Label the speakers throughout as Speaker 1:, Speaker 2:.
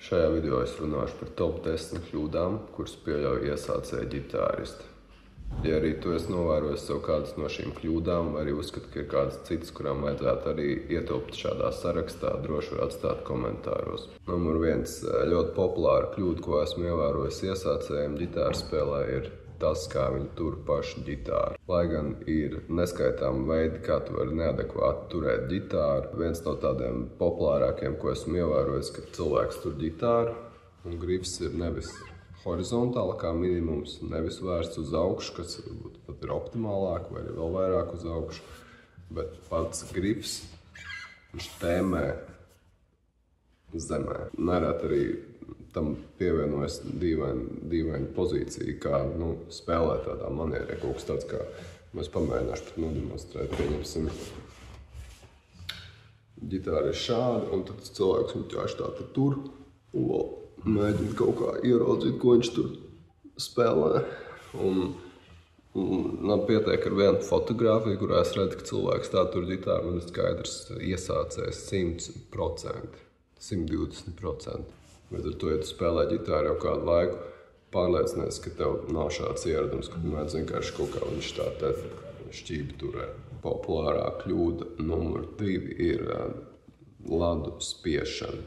Speaker 1: Šajā video es runāšu par top 10 kļūdām, kuras pieļauj iesācēji ģitāristi. Ja arī tu esi novērojis sev kādas no šīm kļūdām, vai arī uzskati, ka ir kādas citas, kurām vajadzētu arī ietilpt šādā sarakstā, droši var atstāt komentāros. Numur 1. Ļoti populāra kļūda, ko esmu ievērojis iesācējiem ģitāru spēlē, ir tas, kā viņi tur pašu ģitāru. Lai gan ir neskaitām veidi, kā tu vari neadekvāti turēt ģitāru, viens no tādiem populārākiem, ko esmu ievērojis, ka cilvēks tur ģitāru un grifs ir nevis horizontāli kā minimums, nevis vērsts uz augšu, kas varbūt pat ir optimālāk vai arī vēl vairāk uz augšu, bet pats grifs viņš tēmē zemē. Nerad arī tam pievienojas dīvaina pozīcija, kā spēlēt tādā manierē, kaut kas tāds, kā mēs pamēģināšu pat nodemonstrēt. Pieņemsim, ģitāra ir šāda, un tad cilvēks viņu ķāši tā tur, un mēģina kaut kā ieraudzīt, ko viņš tur spēlē. Un man pietiek ar vienu fotogrāfiju, kurā es redzu, ka cilvēks tā tur ģitāru, un ir skaidrs iesācējs 100%, 120%. Bet ar to, ja tu spēlē ģitāru jau kādu laiku, pārliecinies, ka tev nav šāds ieradums, ka tu mēdz vienkārši kaut kā viņš tā te šķībi turē. Populārā kļūda numur 2 ir ladu spiešana.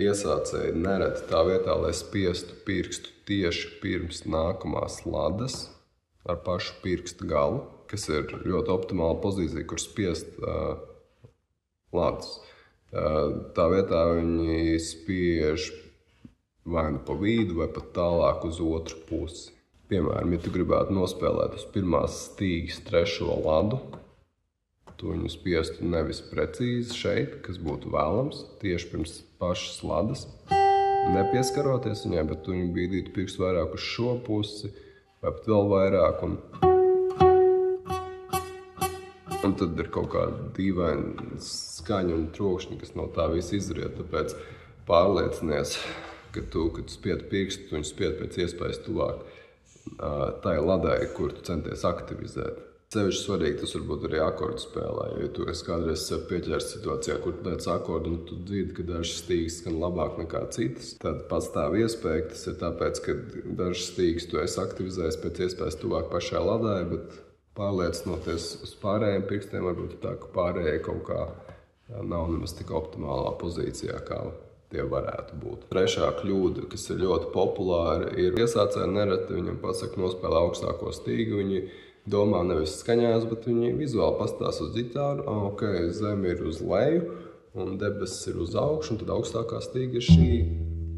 Speaker 1: Iesācēji nereti tā vietā, lai spiestu pirkstu tieši pirms nākamās ladas ar pašu pirkstu galu, kas ir ļoti optimāla pozīcija, kur spiest ladus. Tā vietā viņi spiež vai nu pa vidu, vai pat tālāk uz otru pusi. Piemēram, ja tu gribētu nospēlēt uz pirmās stīgas 3. ladu, tu viņu spiestu nevis precīzi šeit, kas būtu vēlams, tieši pirms pašas ladas, nepieskaroties viņai, bet tu viņu bīdītu pirkstu vairāk uz šo pusi, vai pat vēl vairāk, un tad ir kaut kāda dīvaina skaņa un trokšņi, kas no tā viss izriet. Tāpēc pārliecinies, ka tu, kad spied pirkstu, tu viņu spied pēc iespējas tuvāk tai ladai, kur tu centies aktivizēt. Sevišķi svarīgi tas varbūt arī akordu spēlē, jo tu esi kādreiz sev pieķērs situācijā, kur tu lēc akordu un tu dzirdi, ka dažas stīgas skan labāk nekā citas. Tad pastāv iespēja, tas ir tāpēc, ka dažas stīgas tu esi aktivizējis pēc iespējas tuvāk pašai ladai, bet pārliecinoties uz pārējiem pirkstiem, varbūt tā, ka pārējie kaut kā nav nemaz tik optimālā pozīcijā, kā tie varētu būt. Trešā kļūda, kas ir ļoti populāra, ir iesācēji nereti viņam pasaka nospēlē augstāko stīgu, viņi domā nevis skaņās, bet viņi vizuāli pastās uz ģitāru, ok, zeme ir uz leju, un debesis ir uz augšu, un tad augstākā stīga ir šī,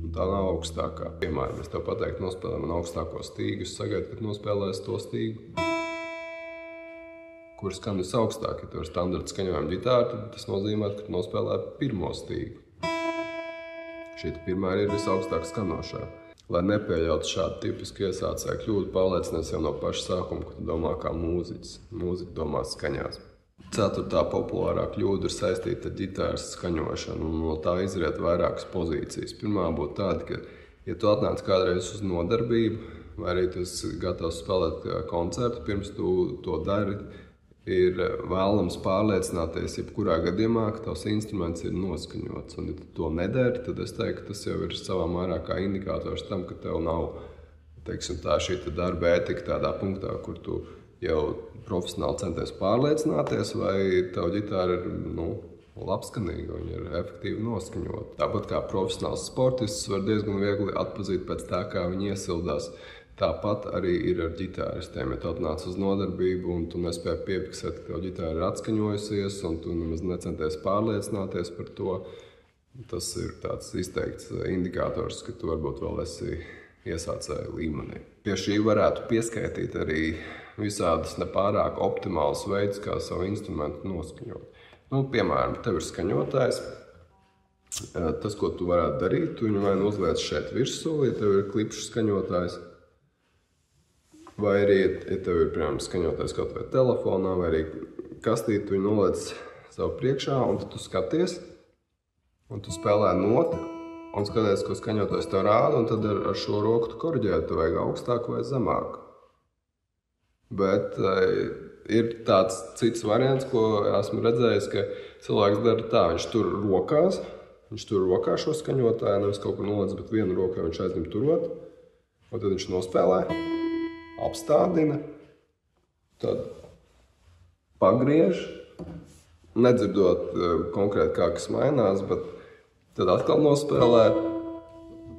Speaker 1: un tā nav augstākā. Piemēram, es tev pateiktu nospēlē man augstāko stīgu, es sagaidu, kad nospēlēs to stīgu, kur skan visaugstāk. Ja tev ir standarta skaņojuma ģitāra, tad tas nozīmē, ka tu nospēlē pirmo stīgu. Šī pirmā ir visaugstāk skanošā. Lai nepieļautu šādu tipisku iesācēju kļūdu, pārliecinies jau no paša sākuma, ka tu domā kā mūziķis. Mūziķi domā skaņās. 4. populārā kļūda ir saistīta ar ģitāras skaņošanu, un no tā izriet vairākas pozīcijas. Pirmā būtu tāda, ka, ja tu atnāc kādreiz uz nodarbību, vai arī tu esi gatavs spēlēt koncertu, pirms tu to dari, ir vēlams pārliecināties, jebkurā gadījumā, ka tavs instruments ir noskaņots. Un, ja tu to nedari, tad es teiktu, ka tas jau ir savā mērā kā indikators tam, ka tev nav, teiksim tā, šī darba ētika tādā punktā, kur tu jau profesionāli centies pārliecināties, vai tavu ģitāra ir, labskanīga, viņa ir efektīvi noskaņota. Tāpat kā profesionāls sportists var diezgan viegli atpazīt pēc tā, kā viņi iesildās. Tāpat arī ir ar ģitāristiem. Ja tu atnāc uz nodarbību un tu nespēji piefiksēt, ka tev ģitāra ir atskaņojusies un tu nemaz necenties pārliecināties par to, tas ir tāds izteikts indikators, ka tu varbūt vēl esi iesācēju līmenī. Pie šī varētu pieskaitīt arī visādas nepārāk optimālas veidus, kā savu instrumentu noskaņot. Piemēram, tev ir skaņotājs. Tas, ko tu varētu darīt, tu viņu vai nu uzliec šeit virsū, ja tev ir klipšu skaņotājs. Vai arī, ja tev ir, piemēram, skaņotājs kaut vai telefonā, vai arī kastīti, tu viņu noliec sev priekšā, un tad tu skaties, un tu spēlē noti, un skaties, ko skaņotājs tev rāda, un tad ar šo roku tu korģē, tu vajag augstāk vai zemāk. Bet ir tāds cits variants, ko esmu redzējis, ka cilvēks dara tā, viņš tur rokās, viņš tur rokā šo skaņotāju, nevis kaut kur noliec, bet vienu rokā viņš aizņem turot, un tad viņš nospēlē, apstādina, tad pagriež, nedzirdot konkrēti kā kas mainās, bet tad atkal nospēlē,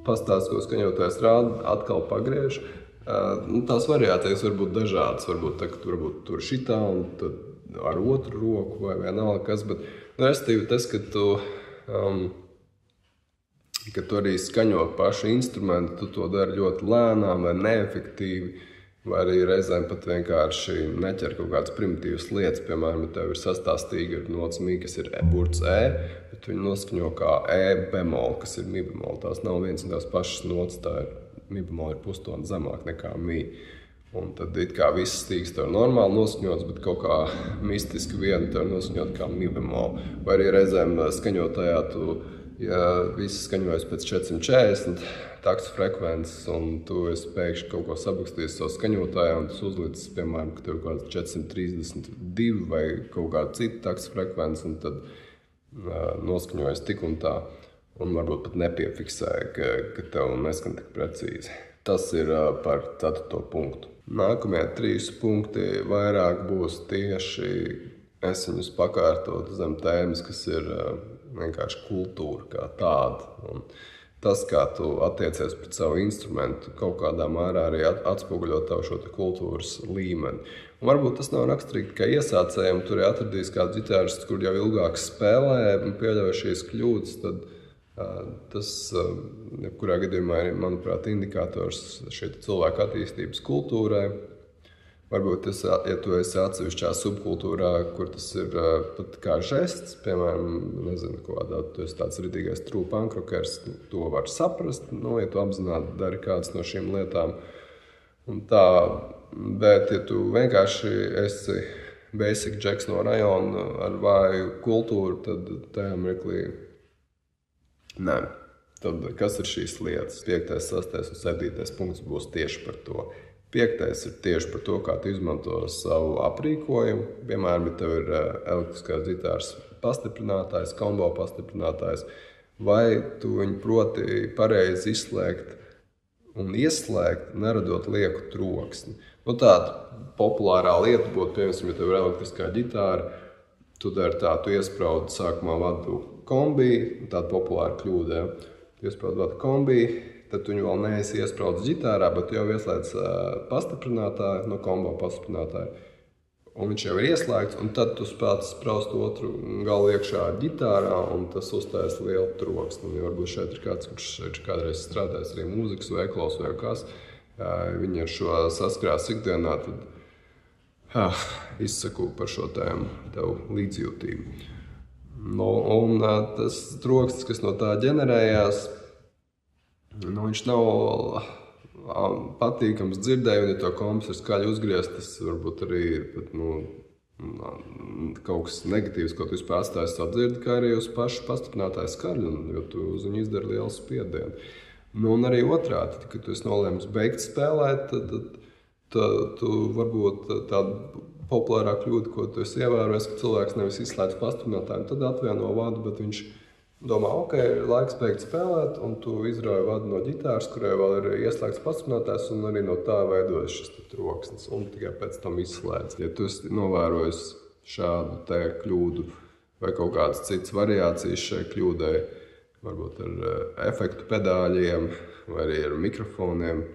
Speaker 1: pastāst, ko skaņotājs rāda, atkal pagriež. Tās variācijas var būt dažādas, varbūt tur šitā un tad ar otru roku vai vienalga kas, bet restīvi tas, ka tu arī skaņo pašu instrumentu, tu to dari ļoti lēnām vai neefektīvi, vai arī reizēm pat vienkārši neķer kaut kādas primitīvas lietas, piemēram, ja tev ir sastāstīga ar nots mi, kas ir burts E, bet viņi noskaņo kā E bemol, kas ir mi bemol, tās nav viens un tās pašas nots, tā ir mi bemol ir pustoni zemāk nekā mi. Un tad it kā visas stīgas tev normāli noskaņotas, bet kaut kā mistiski viena tev noskaņot kā mi bemol. Vai arī reizēm skaņotājā ja visi skaņojas pēc 440 taksu frekvences, un tu esi pēkšņi kaut ko sabakstījis savu skaņotājā, un tas uzlicis, piemēram, ka tev ir kaut kāds 432 vai kaut kāda cita taksu frekvences, un tad noskaņojas tik un tā. Un varbūt pat nepiefiksēja, ka tev neskan tik precīzi. Tas ir par 4. punktu. Nākamie 3 punkti vairāk būs tieši, es viņus pakārtotu zem tēmas, kas ir vienkārši kultūra kā tāda. Un tas, kā tu attiecies pret savu instrumentu, kaut kādā mērā arī atspoguļo tavu šo kultūras līmeni. Un varbūt tas nav raksturīgi tikai iesācējiem, tur ir atradījis kāds ģitārists, kur jau ilgāk spēlē un pieļauj šīs kļūdas, tad tas, jebkurā gadījumā, ir, manuprāt, indikators šeit cilvēku attīstības kultūrai. Varbūt, ja tu esi atsevišķā subkultūrā, kur tas ir pat kā žests, piemēram, nezinu, tu esi tāds ritīgais true punk rockers, to var saprast, ja tu apzināti dari kādas no šīm lietām. Un tā, bet, ja tu vienkārši esi basic džeks no rajona ar vāju kultūru, tad tajā mirklī nē. Tad kas ir šīs lietas? 5., 6. un 7. punkts būs tieši par to. 5. ir tieši par to, kā tu izmanto savu aprīkojumu. Piemēram, ja tev ir elektriskās ģitāras pastiprinātājs, kombo pastiprinātājs, vai tu viņu proti pareizi izslēgt un ieslēgt, neradot lieku troksni. Tāda populārā lieta būtu, piemēram, ja tev ir elektriskā ģitāra, tu dari tā, tu iespraudi sākumā vadu kombi, tāda populāra kļūda, ja. Tu iespraudi vadu kombi, tad tu viņu vēl neesi iespraudis ģitārā, bet tu jau ieslēdz pastiprinātāju, no kombo pastiprinātāju. Un viņš jau ir ieslēgts, un tad tu spēc spraust otru galu iekšā ģitārā, un tas uztais lielu troksni. Un varbūt šeit ir kāds, kurš ir kādreiz strādājis arī mūzikas veikalos vai kas, viņi ar šo saskarās ikdienā, tad izsaku par šo tēmu tev līdzjūtību. Un tas troksnis, kas no tā ģenerējās, viņš nav patīkams dzirdēji, un ja to kompis ir skaļi uzgriezt, tas varbūt arī ir pat, kaut kas negatīvs, ko tu vispār atstāji savu dzirdi, kā arī uz pašu pastiprinātāju skaļu, jo tu uz viņu izdari lielu spiedienu. Un arī otrādi, kad tu esi nolēmis beigt spēlēt, tad tu varbūt tādu populārā kļūda, ko tu esi ievērojis, ka cilvēks nevis izslēdz pastiprinātāju, tad atvieno vadu, bet viņš domā, ok, ir laiks beigt spēlēt, un tu izrauj vadu no ģitāras, kurai vēl ir ieslēgts pastiprinātājs, un arī no tā veidojas šis troksnis, un tikai pēc tam izslēdz. Ja tu esi novērojis šādu te kļūdu vai kaut kādas citas variācijas šai kļūdai, varbūt ar efektu pedāļiem vai arī ar mikrofoniem,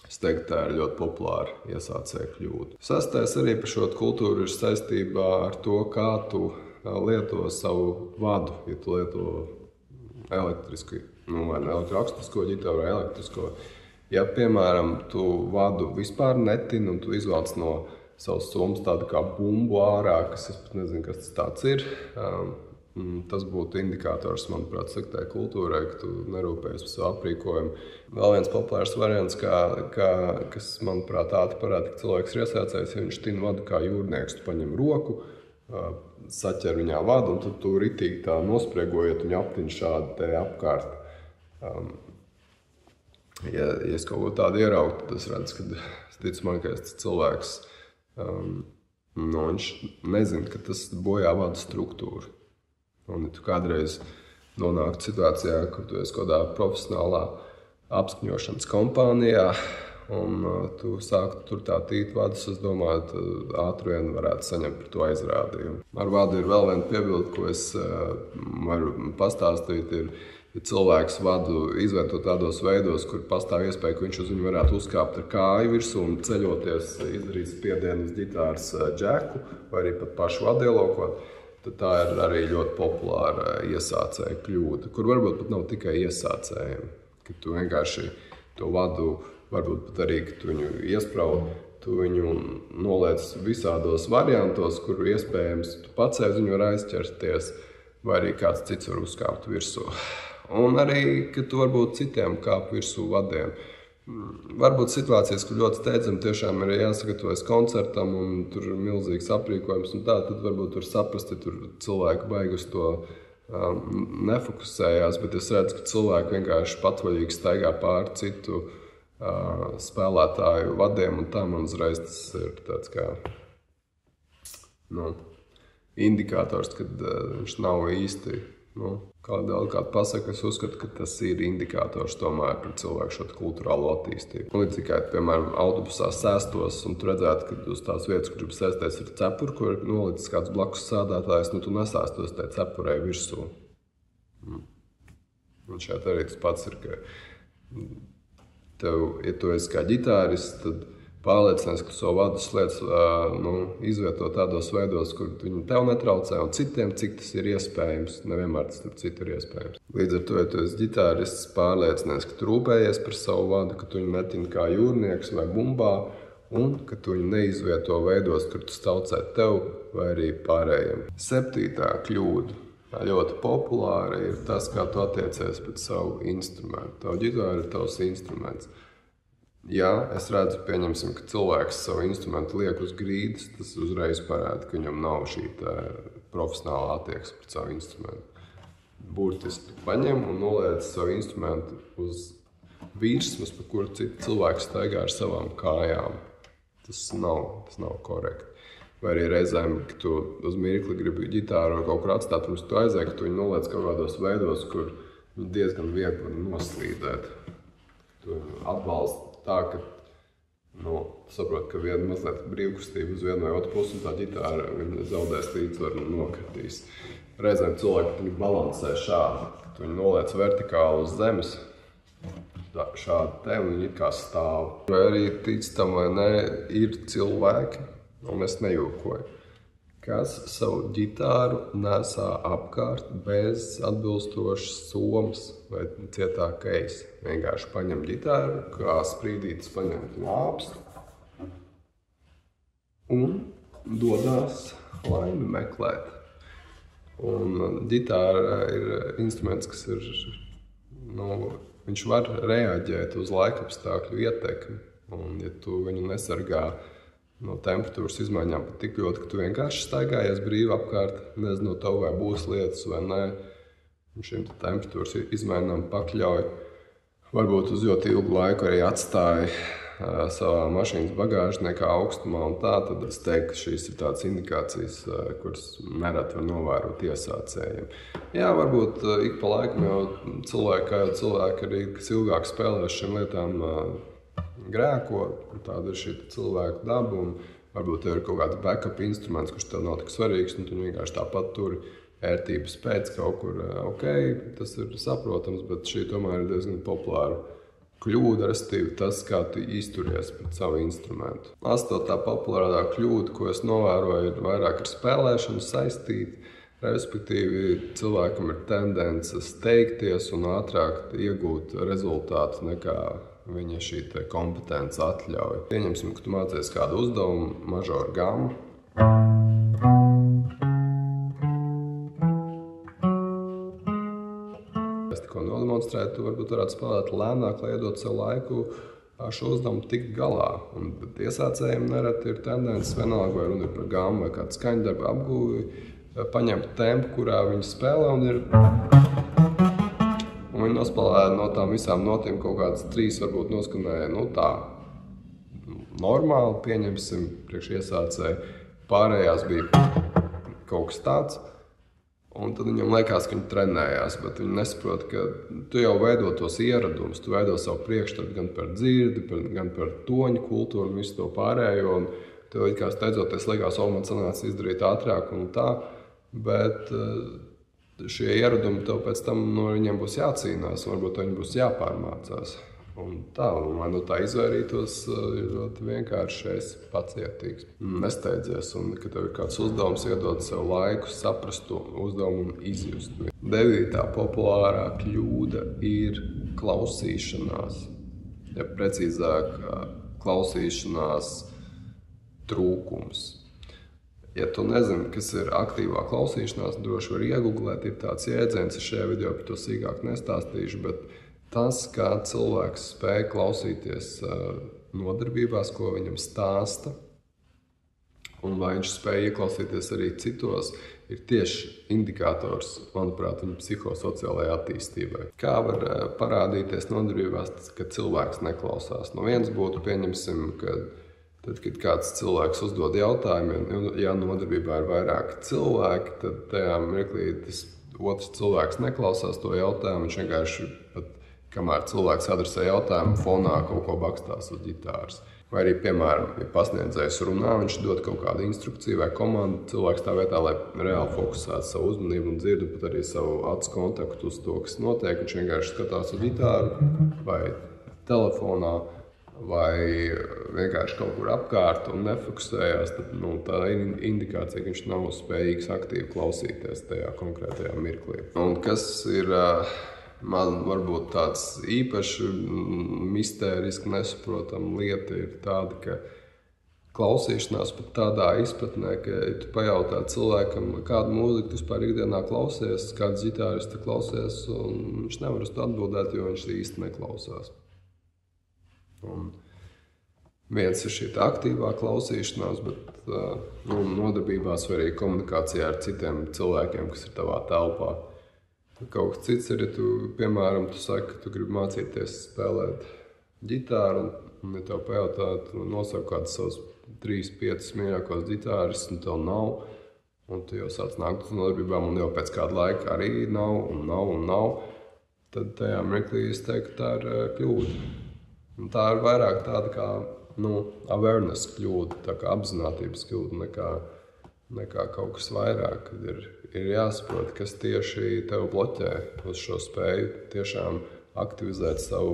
Speaker 1: es teiktu, tā ir ļoti populāra iesācēja kļūda. 6. arī par šo kultūru ir saistībā ar to, kā tu lieto savu vadu, ja tu lieto elektrisku, vai elektroakustisko ģitāru vai elektrisko. Ja, piemēram, tu vadu vispār netini un tu izvelc no savas summas tādu kā bumbu ārā, kas es pat nezinu, kas tas tāds ir, tas būtu indikators, manuprāt, sliktai kultūrai, ka tu nerūpējies par savu aprīkojumu. Vēl viens populārs variants, kas, manuprāt, ātri parāda, ka cilvēks ir iesācējis, ja viņš tina vadu kā jūrnieks, tu paņem roku, saķer viņā vadu, un tad tu ritīgi tā nospriegojot viņu aptiņu šādi te apkārt. Ja es kaut ko tādu ieraugu, tad es redzu, ka es ticu man, ka tas cilvēks, viņš nezina, ka tas bojā vadu struktūru. Un ja tu kādreiz nonākt situācijā, kur tu esi kādā profesionālā apskaņošanas kompānijā, un tu sāktu tur tā tīt vadus, es domāju, tad ātri vien varētu saņemt par to aizrādījumu. Ar vadu ir vēl viena piebilde, ko es varu pastāstīt, ja cilvēks vadu izvieto tādos veidos, kur pastāv iespēja, ka viņš uz viņu varētu uzkāpt ar kāju virsū un ceļoties, izdarīt spiedienu uz ģitāras džeku, vai arī pat pašu vadu ielokot, tad tā ir arī ļoti populāra iesācēja kļūda, kur varbūt pat nav tikai iesācējiem, ka tu vienkārši to vadu, varbūt pat arī, ka tu viņu iespraud, tu viņu noliec visādos variantos, kur iespējams tu pats aiz viņu var aizķersties, vai arī kāds cits var uzkāpt virsū. Un arī, ka tu varbūt citiem kāp virsū vadiem. Varbūt situācijas, kur ļoti steidzami tiešām ir jāsagatavojas koncertam un tur ir milzīgs aprīkojums un tā, tad varbūt tur saprast, ja tur cilvēki baigi uz to nefokusējās, bet es redzu, ka cilvēki vienkārši patvaļīgi staigā pāri citu spēlētāju vadiem un tā man uzreiz tas ir tāds kā indikators, kad viņš nav īsti, kāda pasaka, es uzskatu, ka tas ir indikators tomēr par cilvēku šo kultūrālo attīstību. Līdz tikai, piemēram, autobusā sēstos un tu redzētu, ka uz tās vietas, kur sēsties ir cepuri, kur ir nolicis kāds blakus sēdētājs, tu nesēstos tai cepurei virsū. Un šeit arī tas pats ir, ka tev, ja tu esi kā ģitārists, tad pārliecinies, ka savu vadu sliec izvieto tādos veidos, kur viņi tev netraucē un citiem, cik tas ir iespējams. Nevienmēr tas citu ir iespējams. Līdz ar to, ja tu esi ģitārists, pārliecinies, ka tu rūpējies par savu vadu, ka tu viņu metini kā jūrnieks vai bumbā un ka tu viņu neizvieto veidos, kur tu staucē tev vai arī pārējiem. 7. kļūda. Ļoti populāra ir tas, kā tu attiecies pret savu instrumentu. Tavu ģitāra ir tavs instruments. Ja es redzu, pieņemsim, ka cilvēks savu instrumentu liek uz grīdas, tas uzreiz parāda, ka viņam nav šī profesionāla attieksme pret savu instrumentu. Burtiski tu paņem un noliec savu instrumentu uz virsmas, pa kuru citu cilvēku staigā ar savām kājām. Tas nav korekti. Vai arī reizēm, ka tu uz mirkli gribi ģitāru vai kaut kur atstāt, pirms tu aizēji, ka tu viņu noliec kaut kādos veidos, kur diezgan viegli noslīdēt. Tu atbalsti tā, ka saprot, ka viena mazliet brīvkustība uz vienu vai otru pusi un tā ģitāra zaudēs līdzsvaru un nokritīs. Reizēm cilvēki viņu balansē šādi, ka tu viņu noliec vertikāli uz zemes, šādi te un viņi it kā stāv. Vai arī tic tam vai ne, ir cilvēki, un es nejokoju, kas savu ģitāru nesā apkārt bez atbilstošas somas vai cietā keisa. Vienkārši paņem ģitāru, kā sprīdītis paņem lāpstu un dodās laimi meklēt. Un ģitāra ir instruments, kas ir, viņš var reaģēt uz laikapstākļu ietekmi. Un ja tu viņu nesargā no temperatūras izmaiņām pat tik ļoti, ka tu vienkārši staigājies brīvi apkārt, nezinu tev vai būs lietas vai nē, un šim temperatūras izmaiņām pakļauj. Varbūt uz ļoti ilgu laiku arī atstāja savā mašīnas bagāžniekā augstumā un tā, tad es teiktu, ka šīs ir tādas indikācijas, kuras nereti var novērot iesācējiem. Jā, varbūt ik pa laikam jau cilvēki arī, kas ilgāk spēlē šīm lietām, grēko, tāda ir šī cilvēku daba, un varbūt tev ir kaut kāds backup instruments, kurš tev nav tik svarīgs, un tu vienkārši tāpat turi ērtības pēc kaut kur, tas ir saprotams, bet šī tomēr ir diezgan populāra kļūda, respektīvi tas, kā tu izturies pret savu instrumentu. 8. populārā kļūda, ko es novēroju, ir vairāk ar spēlēšanu saistīta, respektīvi cilvēkam ir tendence steigties un ātrāk iegūt rezultātu nekā viņa šī kompetence atļauj. Pieņemsim, ka tu mācies kādu uzdevumu, mažoru gammu. Es tikko nodemonstrēju, tu varbūt varētu spēlēt lēnāk, lai iedot sev laiku šo uzdevumu tikt galā. Un iesācējiem nereti ir tendences vienalga, vai runa ir par gammu vai kādu skaņdarbu apgūvi, paņemt tempu, kurā viņi spēlē un ir... Un viņi nospēlē no tām visām notiem kaut kādas 3, varbūt noskanēja, tā normāli, pieņemsim, priekš iesācēji. Pārējās bija kaut kas tāds. Un tad viņam liekas, ka viņi trenējās, bet viņi nesaprot, ka tu jau veido tos ieradumus, tu veido savu priekšstatu gan par dzirdi, gan par toņu kultūru un visu to pārējo. Un tev kā steidzoties liekas, man sanāca izdarīt ātrāk un tā, bet šie ieradumi tev pēc tam no viņiem būs jācīnās, varbūt viņi būs jāpārmācās. Un tā, lai no tā izvairītos, ir ļoti vienkārši esi pacietīgs. Nesteidzies, un ka tev ir kāds uzdevums, iedod sev laiku, saprast to uzdevumu un izjust. 9. populārā kļūda ir klausīšanās. Ja precīzāk, klausīšanās trūkums. Ja tu nezini, kas ir aktīvā klausīšanās, droši var iegooglēt, ir tāds jēdziens, es šajā video par to sīkāk nestāstīšu, bet tas, kā cilvēks spēj klausīties nodarbībās, ko viņam stāsta, un vai viņš spēj ieklausīties arī citos, ir tieši indikators, manuprāt, viņa psihosociālajai attīstībai. Kā var parādīties nodarbībās, kad cilvēks neklausās? No viens būtu, pieņemsim, ka tad, kad kāds cilvēks uzdod jautājumu, ja nodarbībā ir vairāki cilvēki, tad tajā mirklī tas otrs cilvēks neklausās to jautājumu, viņš vienkārši pat kamēr cilvēks adresē jautājumu, fonā kaut ko bakstās uz ģitāras. Vai arī, piemēram, ja pasniedzējs runā, viņš dod kaut kādu instrukciju vai komandu, cilvēks tā vietā, lai reāli fokusētu savu uzmanību un dzirdu, pat arī savu acu kontaktu uz to, kas notiek, viņš vienkārši skatās uz ģitāru vai telefonā vai vienkārši kaut kur apkārt un nefokusējās, tad tā ir indikācija, ka viņš nav spējīgs aktīvi klausīties tajā konkrētajā mirklī. Un kas ir man varbūt tāds īpaši mistēriski nesaprotama lieta ir tāda, ka klausīšanās pat tādā izpratnē, ka ja tu pajautā cilvēkam, kādu mūziku tu vispār ikdienā klausies, kāds ģitārists tu klausies, un viņš nevar uz to atbildēt, jo viņš īsti neklausās. Un viens ir šī aktīvā klausīšanās, bet nodarbībās vai arī komunikācijā ar citiem cilvēkiem, kas ir tavā telpā. Kaut kas cits ir, ja tu, piemēram, tu saki, ka tu gribi mācīties spēlēt ģitāru, un ja tev pajautā, tu nosauc kādus savus 3-5 mīļākos ģitāristus, un tev nav, un tu jau sāc nākt uz nodarbībām, un jau pēc kāda laika arī nav, tad tajā mirklī es teiktu, ka tā ir kļūda. Un tā ir vairāk tāda kā awareness kļūda, tā kā apzinātības kļūda nekā kaut kas vairāk, kad ir jāsaprot, kas tieši tev bloķē uz šo spēju tiešām aktivizēt savu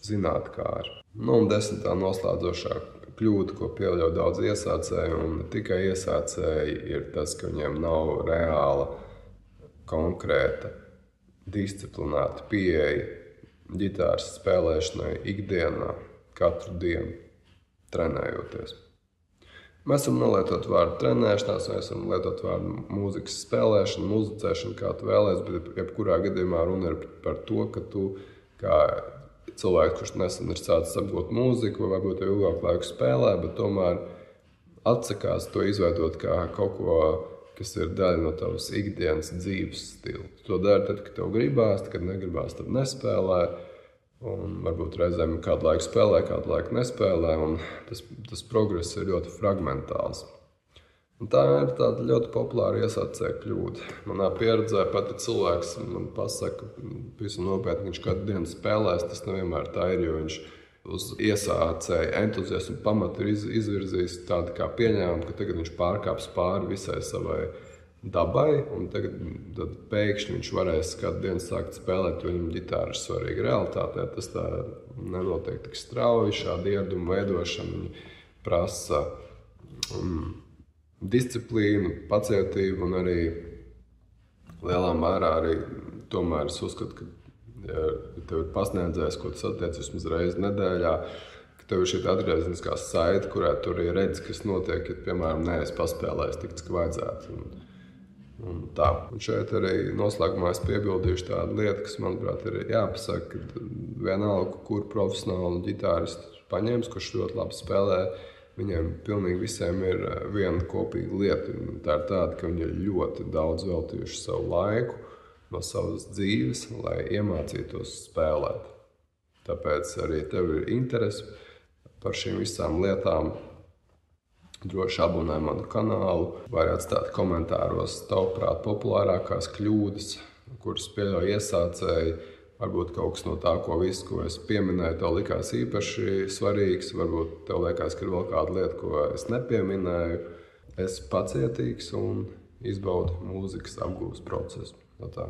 Speaker 1: zinātkāri. Un 10. noslēdzošā kļūda, ko pieļauj daudz iesācēju, un ne tikai iesācēji, ir tas, ka viņiem nav reāla, konkrēta, disciplinēta pieeja ģitāras spēlēšanai ikdienā, katru dienu, trenējoties. Mēs varam nelietot vārdu trenēšanās, mēs varam lietot vārdu mūzikas spēlēšana, muzicēšana, kā tu vēlies, bet jebkurā gadījumā runa ir par to, ka tu, kā cilvēks, kurš nesen ir sācis apgūt mūziku, vai varbūt jau ilgāku laiku spēlē, bet tomēr atsakās to izveidot kā kaut ko, kas ir daļa no tavas ikdienas dzīves stila. Tu to dari tad, kad tev gribās, kad negribās, tad nespēlē. Un varbūt reizēm kādu laiku spēlē, kādu laiku nespēlē, un tas progress ir ļoti fragmentāls. Un tā ir tāda ļoti populāra iesācēja kļūda. Manā pieredzē pat cilvēks man pasaka, visam nopietni, viņš kādu dienu spēlēs, tas nevienmēr tā ir, jo viņš uz iesācēja entuziasmu pamatu ir izvirzījis tādu kā pieņēmumu, ka tagad viņš pārkāps pāri visai savai dabai, un tad pēkšņi viņš varēs kādu dienu sākt spēlēt, jo viņam ģitāra ir svarīga. Realitātē tas tā nenotiek tik strauji, šāda ieraduma veidošana prasa disciplīnu, pacietību, un arī lielā mērā arī tomēr es uzskatu, ka ja tev ir pasniedzējs, ko tu satiec vismaz reizi nedēļā, ka tev ir šī atgriezeniskā saite, kurā tu arī redzi, kas notiek, ja, piemēram, neesi paspēlējis tik, cik vajadzētu. Un tā. Un šeit arī noslēgumā es piebildīšu tādu lietu, kas, manuprāt, ir jāpasaka, ka vienalga, kur profesionāli ģitāristu paņems, kurš ļoti labi spēlē, viņiem pilnīgi visiem ir viena kopīga lieta. Tā ir tāda, ka viņi ir ļoti daudz veltījuši savu laiku no savas dzīves, lai iemācītos spēlēt. Tāpēc arī tev ir interese par šīm visām lietām, Droši abonē manu kanālu, vai atstāt komentāros tavuprāt populārākās kļūdas, kuras pieļauj iesācēji. Varbūt kaut kas no tā, ko es pieminēju, tev likās īpaši svarīgs. Varbūt tev liekas, ka ir vēl kāda lieta, ko es nepieminēju. Es pacietīgs un izbaudu mūzikas apgūves procesu. No tā.